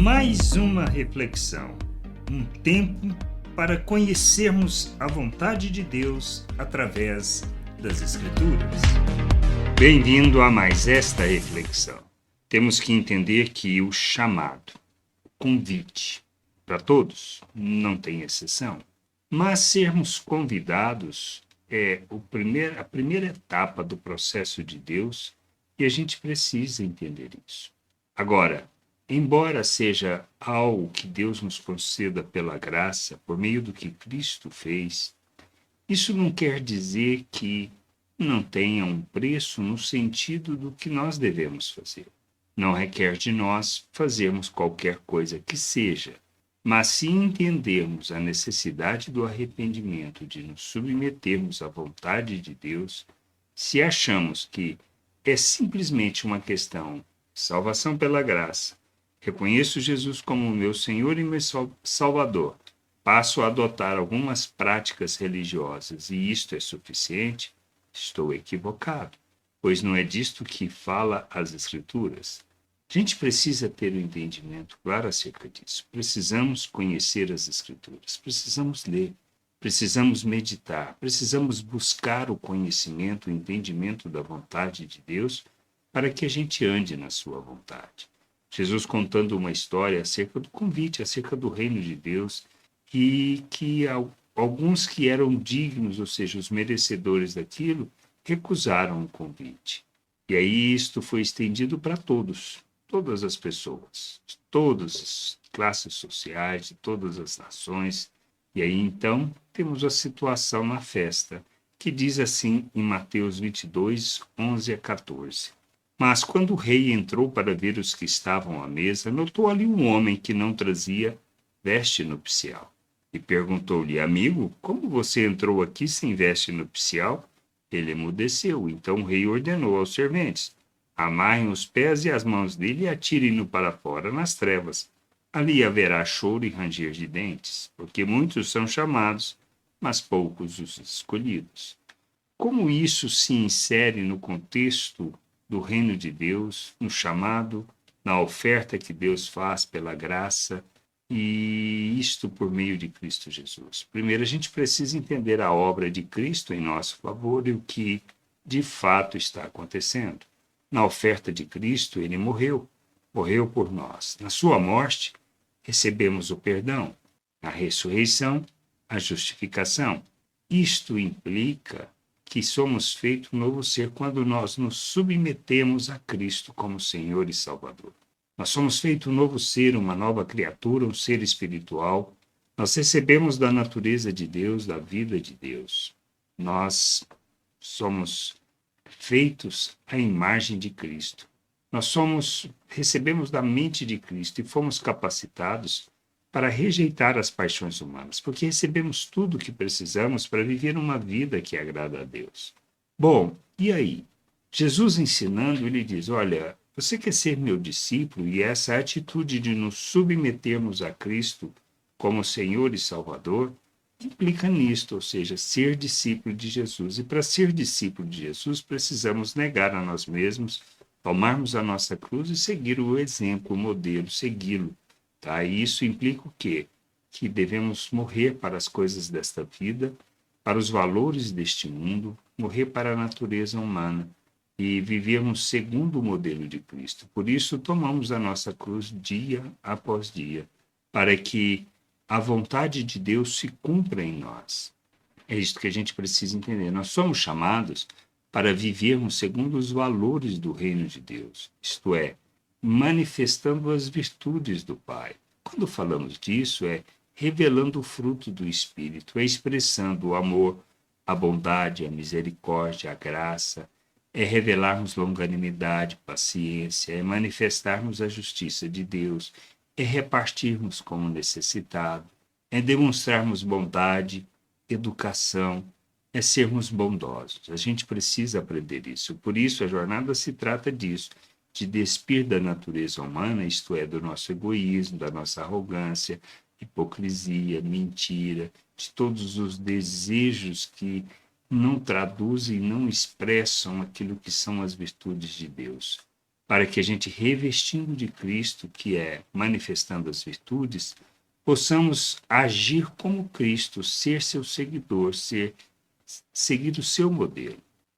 Mais uma reflexão, um tempo para conhecermos a vontade de Deus através das Escrituras. Bem-vindo a mais esta reflexão. Temos que entender que o chamado, o convite, para todos, não tem exceção, mas sermos convidados é a primeira etapa do processo de Deus e a gente precisa entender isso. Agora, embora seja algo que Deus nos conceda pela graça, por meio do que Cristo fez, isso não quer dizer que não tenha um preço no sentido do que nós devemos fazer. Não requer de nós fazermos qualquer coisa que seja, mas se entendermos a necessidade do arrependimento, de nos submetermos à vontade de Deus, se achamos que é simplesmente uma questão de salvação pela graça, reconheço Jesus como meu Senhor e meu Salvador, passo a adotar algumas práticas religiosas e isto é suficiente, estou equivocado, pois não é disto que fala as Escrituras. A gente precisa ter um entendimento claro acerca disso. Precisamos conhecer as Escrituras, precisamos ler, precisamos meditar, precisamos buscar o conhecimento, o entendimento da vontade de Deus para que a gente ande na sua vontade. Jesus contando uma história acerca do convite, acerca do reino de Deus, e que alguns que eram dignos, ou seja, os merecedores daquilo, recusaram o convite. E aí isto foi estendido para todos, todas as pessoas, de todas as classes sociais, de todas as nações. E aí então temos a situação na festa, que diz assim em Mateus 22, 11 a 14. Mas quando o rei entrou para ver os que estavam à mesa, notou ali um homem que não trazia veste nupcial. E perguntou-lhe: amigo, como você entrou aqui sem veste nupcial? Ele emudeceu. Então o rei ordenou aos serventes: amarrem os pés e as mãos dele e atirem-no para fora nas trevas. Ali haverá choro e ranger de dentes, porque muitos são chamados, mas poucos os escolhidos. Como isso se insere no contexto do reino de Deus, no chamado, na oferta que Deus faz pela graça, e isto por meio de Cristo Jesus? Primeiro, a gente precisa entender a obra de Cristo em nosso favor e o que de fato está acontecendo. Na oferta de Cristo, ele morreu por nós. Na sua morte, recebemos o perdão. Na ressurreição, a justificação. Isto implica que somos feito um novo ser quando nós nos submetemos a Cristo como Senhor e Salvador. Nós somos feito um novo ser, uma nova criatura, um ser espiritual. Nós recebemos da natureza de Deus, da vida de Deus. Nós somos feitos à imagem de Cristo. Recebemos da mente de Cristo e fomos capacitados para rejeitar as paixões humanas, porque recebemos tudo o que precisamos para viver uma vida que agrada a Deus. Bom, e aí? Jesus ensinando, ele diz: olha, você quer ser meu discípulo? E essa atitude de nos submetermos a Cristo como Senhor e Salvador implica nisto, ou seja, ser discípulo de Jesus. E para ser discípulo de Jesus, precisamos negar a nós mesmos, tomarmos a nossa cruz e seguir o exemplo, o modelo, segui-lo. Tá? E isso implica o quê? Que devemos morrer para as coisas desta vida, para os valores deste mundo, morrer para a natureza humana e vivermos segundo o modelo de Cristo. Por isso, tomamos a nossa cruz dia após dia, para que a vontade de Deus se cumpra em nós. É isso que a gente precisa entender. Nós somos chamados para vivermos segundo os valores do reino de Deus, isto é, manifestando as virtudes do Pai. Quando falamos disso, é revelando o fruto do Espírito, é expressando o amor, a bondade, a misericórdia, a graça, é revelarmos longanimidade, paciência, é manifestarmos a justiça de Deus, é repartirmos com o necessitado, é demonstrarmos bondade, educação, é sermos bondosos. A gente precisa aprender isso. Por isso, a jornada se trata disso, de despir da natureza humana, isto é, do nosso egoísmo, da nossa arrogância, hipocrisia, mentira, de todos os desejos que não traduzem, não expressam aquilo que são as virtudes de Deus, para que a gente, revestindo de Cristo, que é manifestando as virtudes, possamos agir como Cristo, ser seu seguidor, seguir o seu modelo.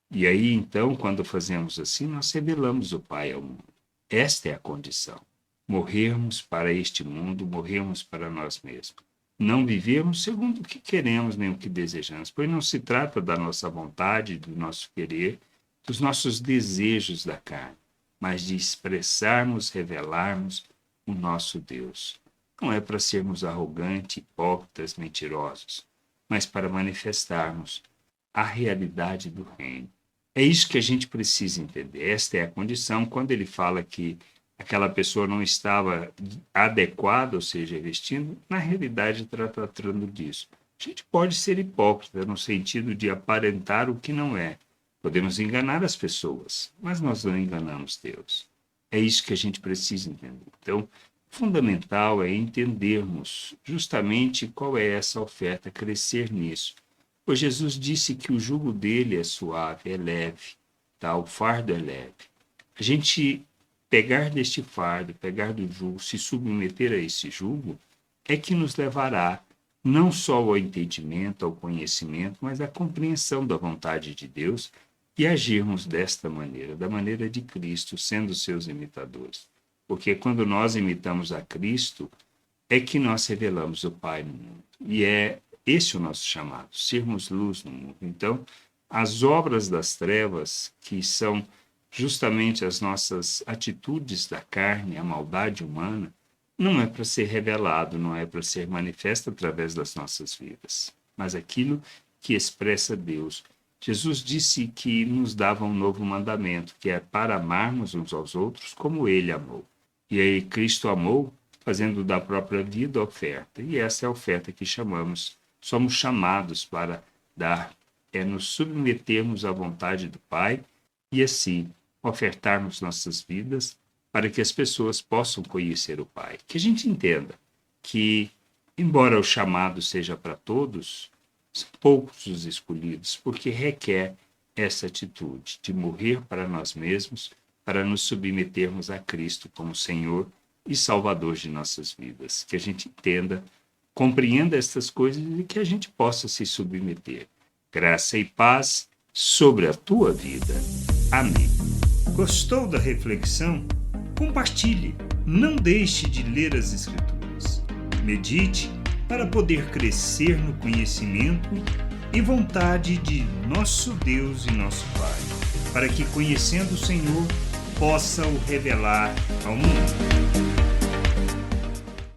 E aí, então, quando fazemos assim, nós revelamos o Pai ao mundo. Esta é a condição. Morrermos para este mundo, morrermos para nós mesmos. Não vivermos segundo o que queremos nem o que desejamos, pois não se trata da nossa vontade, do nosso querer, dos nossos desejos da carne, mas de expressarmos, revelarmos o nosso Deus. Não é para sermos arrogantes, hipócritas, mentirosos, mas para manifestarmos a realidade do reino. É isso que a gente precisa entender. Esta é a condição. Quando ele fala que aquela pessoa não estava adequada, ou seja, vestindo, na realidade está tratando disso. A gente pode ser hipócrita no sentido de aparentar o que não é. Podemos enganar as pessoas, mas nós não enganamos Deus. É isso que a gente precisa entender. Então, fundamental é entendermos justamente qual é essa oferta, crescer nisso. Pois Jesus disse que o jugo dele é suave, é leve, tá? O fardo é leve. A gente pegar deste fardo, pegar do jugo, se submeter a esse jugo, é que nos levará não só ao entendimento, ao conhecimento, mas à compreensão da vontade de Deus e agirmos desta maneira, da maneira de Cristo, sendo seus imitadores. Porque quando nós imitamos a Cristo, é que nós revelamos o Pai no mundo. E é esse o nosso chamado, sermos luz no mundo. Então, as obras das trevas, que são justamente as nossas atitudes da carne, a maldade humana, não é para ser revelado, não é para ser manifesto através das nossas vidas, mas aquilo que expressa Deus. Jesus disse que nos dava um novo mandamento, que é para amarmos uns aos outros como Ele amou. E aí Cristo amou, fazendo da própria vida oferta. E essa é a oferta que somos chamados para dar, é nos submetermos à vontade do Pai e assim ofertarmos nossas vidas para que as pessoas possam conhecer o Pai. Que a gente entenda que, embora o chamado seja para todos, são poucos os escolhidos, porque requer essa atitude de morrer para nós mesmos, para nos submetermos a Cristo como Senhor e Salvador de nossas vidas. Que a gente entenda, compreenda estas coisas e que a gente possa se submeter. Graça e paz sobre a tua vida. Amém. Gostou da reflexão? Compartilhe. Não deixe de ler as Escrituras. Medite para poder crescer no conhecimento e vontade de nosso Deus e nosso Pai, para que, conhecendo o Senhor, possa o revelar ao mundo.